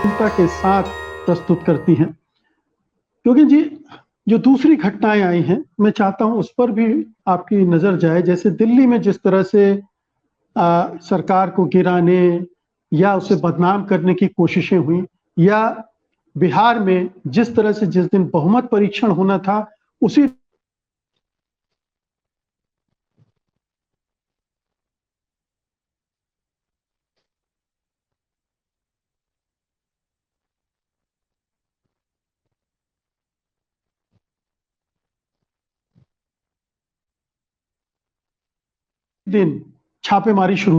चिंता के साथ प्रस्तुत करती हैं। क्योंकि जी जो दूसरी घटनाएं आई हैं, मैं चाहता हूं उस पर भी आपकी नजर जाए। जैसे दिल्ली में जिस तरह से सरकार को गिराने या उसे बदनाम करने की कोशिशें हुई, या बिहार में जिस तरह से जिस दिन बहुमत परीक्षण होना था उसी दिन छापेमारी शुरू।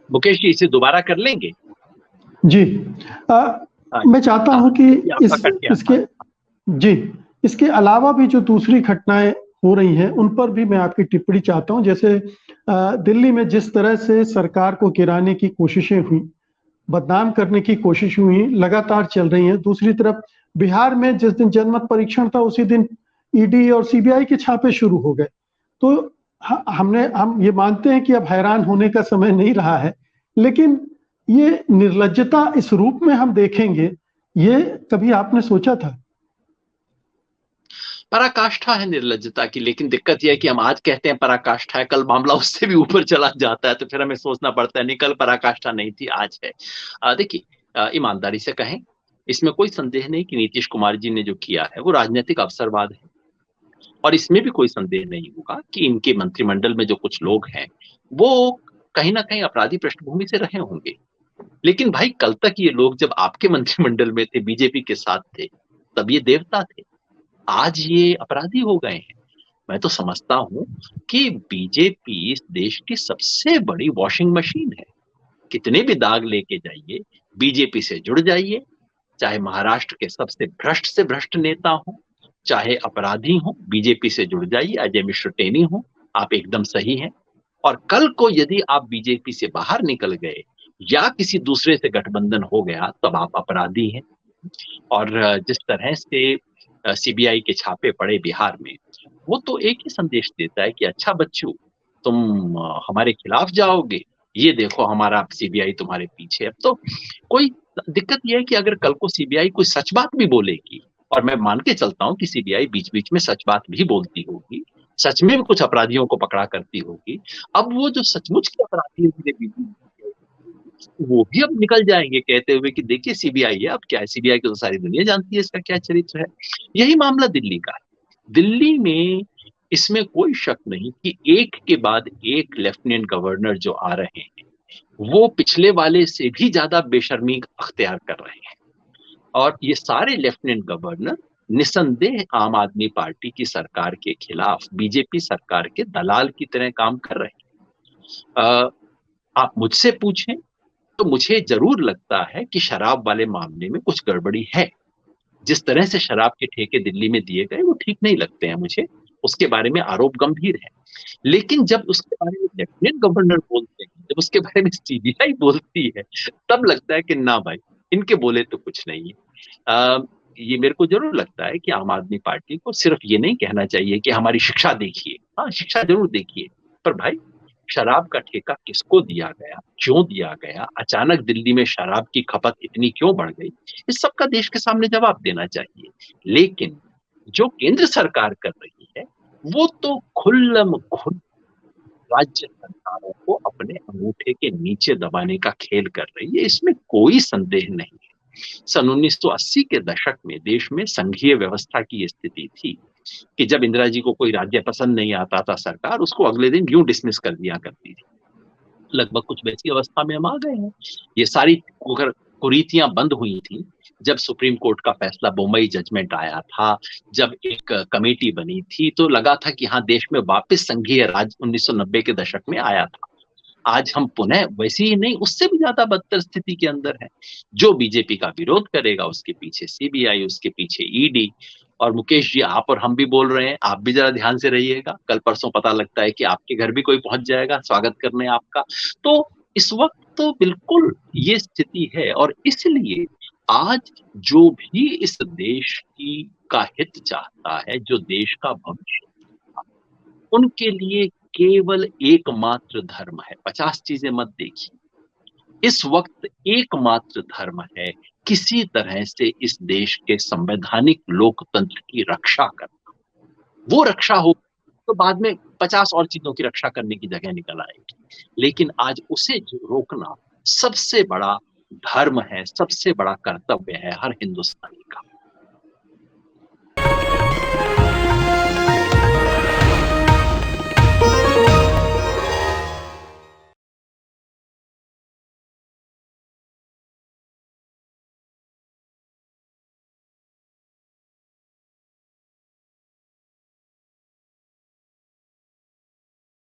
मुकेश जी इसे दोबारा कर लेंगे? जी मैं चाहता हूं कि इसके अलावा भी जो दूसरी घटनाएं हो रही हैं उन पर भी मैं आपकी टिप्पणी चाहता हूं। जैसे दिल्ली में जिस तरह से सरकार को गिराने की कोशिशें हुई, बदनाम करने की कोशिश हुई, लगातार चल रही हैं। दूसरी तरफ बिहार में जिस दिन जनमत परीक्षण था उसी दिन ईडी और सीबीआई के छापे शुरू हो गए। तो हम ये मानते हैं कि अब हैरान होने का समय नहीं रहा है, लेकिन ये निर्लज्जता इस रूप में हम देखेंगे, ये कभी आपने सोचा था? पराकाष्ठा है निर्लज्जता की, लेकिन दिक्कत यह है कि हम आज कहते हैं पराकाष्ठा है, कल मामला उससे भी ऊपर चला जाता है, तो फिर हमें सोचना पड़ता है नहीं, कल पराकाष्ठा नहीं थी, आज है। देखिए ईमानदारी से कहें, इसमें कोई संदेह नहीं कि नीतीश कुमार जी ने जो किया है वो राजनीतिक अवसरवाद है, और इसमें भी कोई संदेह नहीं होगा कि इनके मंत्रिमंडल में जो कुछ लोग हैं वो कहीं ना कहीं अपराधी पृष्ठभूमि से रहे होंगे। लेकिन भाई कल तक ये लोग जब आपके मंत्रिमंडल में थे, बीजेपी के साथ थे, तब ये देवता थे, आज ये अपराधी हो गए हैं। मैं तो समझता हूं कि बीजेपी इस देश की सबसे बड़ी वॉशिंग मशीन है। कितने भी दाग लेके जाइए, बीजेपी से जुड़ जाइए, चाहे महाराष्ट्र के सबसे भ्रष्ट से भ्रष्ट नेता हो, चाहे अपराधी हो, बीजेपी से जुड़ जाइए, अजय मिश्र टेनी हो, आप एकदम सही हैं। और कल को यदि आप बीजेपी से बाहर निकल गए या किसी दूसरे से गठबंधन हो गया, तब आप अपराधी हैं। और जिस तरह से सीबीआई के छापे पड़े बिहार में, वो तो एक ही संदेश देता है कि अच्छा बच्चों, तुम हमारे खिलाफ जाओगे, ये देखो हमारा सीबीआई तुम्हारे पीछे है। तो कोई दिक्कत यह है कि अगर कल को सीबीआई कोई सच बात भी बोलेगी, और मैं मान के चलता हूं कि सीबीआई बीच बीच में सच बात भी बोलती होगी, सच में भी कुछ अपराधियों को पकड़ा करती होगी, अब वो जो सचमुच के अपराधी वो भी अब निकल जाएंगे कहते हुए कि देखिए सीबीआई है, अब क्या है, सीबीआई को तो सारी दुनिया जानती है इसका क्या चरित्र है। यही मामला दिल्ली का है। दिल्ली में इसमें कोई शक नहीं कि एक के बाद एक लेफ्टिनेंट गवर्नर जो आ रहे हैं वो पिछले वाले से भी ज्यादा बेशर्मी अख्तियार कर रहे हैं, और ये सारे लेफ्टिनेंट गवर्नर निसंदेह आम आदमी पार्टी की सरकार के खिलाफ बीजेपी सरकार के दलाल की तरह काम कर रहे हैं। आप मुझसे पूछें तो मुझे जरूर लगता है कि शराब वाले मामले में कुछ गड़बड़ी है। जिस तरह से शराब के ठेके दिल्ली में दिए गए वो ठीक नहीं लगते हैं मुझे, उसके बारे में आरोप गंभीर है। लेकिन जब उसके बारे में लेफ्टिनेंट गवर्नर बोलते हैं, जब उसके बारे में सीबीआई बोलती है, तब लगता है कि ना भाई, इनके बोले तो कुछ नहीं है। ये मेरे को जरूर लगता है कि आम आदमी पार्टी को सिर्फ ये नहीं कहना चाहिए कि हमारी शिक्षा देखिए, हाँ शिक्षा जरूर देखिए, पर भाई शराब का ठेका किसको दिया गया, क्यों दिया गया, अचानक दिल्ली में शराब की खपत इतनी क्यों बढ़ गई, इस सब का देश के सामने जवाब देना चाहिए। लेकिन जो केंद्र सरकार कर रही है वो तो खुल्लम खुल राज्य सरकारों को अपने अंगूठे के नीचे दबाने का खेल कर रही है, इसमें कोई संदेह नहीं है। सन 1980 के दशक में देश में संघीय व्यवस्था की स्थिति थी कि जब इंदिरा जी को कोई राज्य पसंद नहीं आता था, सरकार उसको अगले दिन यूं डिसमिस कर दिया करती थी। लगभग कुछ वैसी अवस्था में हम आ गए हैं। ये सारी कुरीतियां बंद हुई थी जब सुप्रीम कोर्ट का फैसला, बम्बई जजमेंट आया था, जब एक कमेटी बनी थी, तो लगा था कि हाँ देश में वापस संघीय राज 1990 के दशक में आया था। आज हम पुनः वैसी ही नहीं, उससे भी ज्यादा बदतर स्थिति के अंदर है। जो बीजेपी का विरोध करेगा उसके पीछे सीबीआई, उसके पीछे ईडी। और मुकेश जी, आप और हम भी बोल रहे हैं, आप भी जरा ध्यान से रहिएगा, कल परसों पता लगता है कि आपके घर भी कोई पहुंच जाएगा स्वागत करने आपका। तो इस वक्त तो बिल्कुल ये स्थिति है, और इसलिए आज जो भी इस देश की का हित चाहता है, जो देश का भविष्य, उनके लिए केवल एकमात्र धर्म है। 50 चीजें मत देखिए। इस वक्त एकमात्र धर्म है किसी तरह से इस देश के संवैधानिक लोकतंत्र की रक्षा करना। वो रक्षा हो तो बाद में 50 और चीजों की रक्षा करने की जगह निकल आएगी, लेकिन आज उसे रोकना सबसे बड़ा धर्म है, सबसे बड़ा कर्तव्य है हर हिंदुस्तानी का।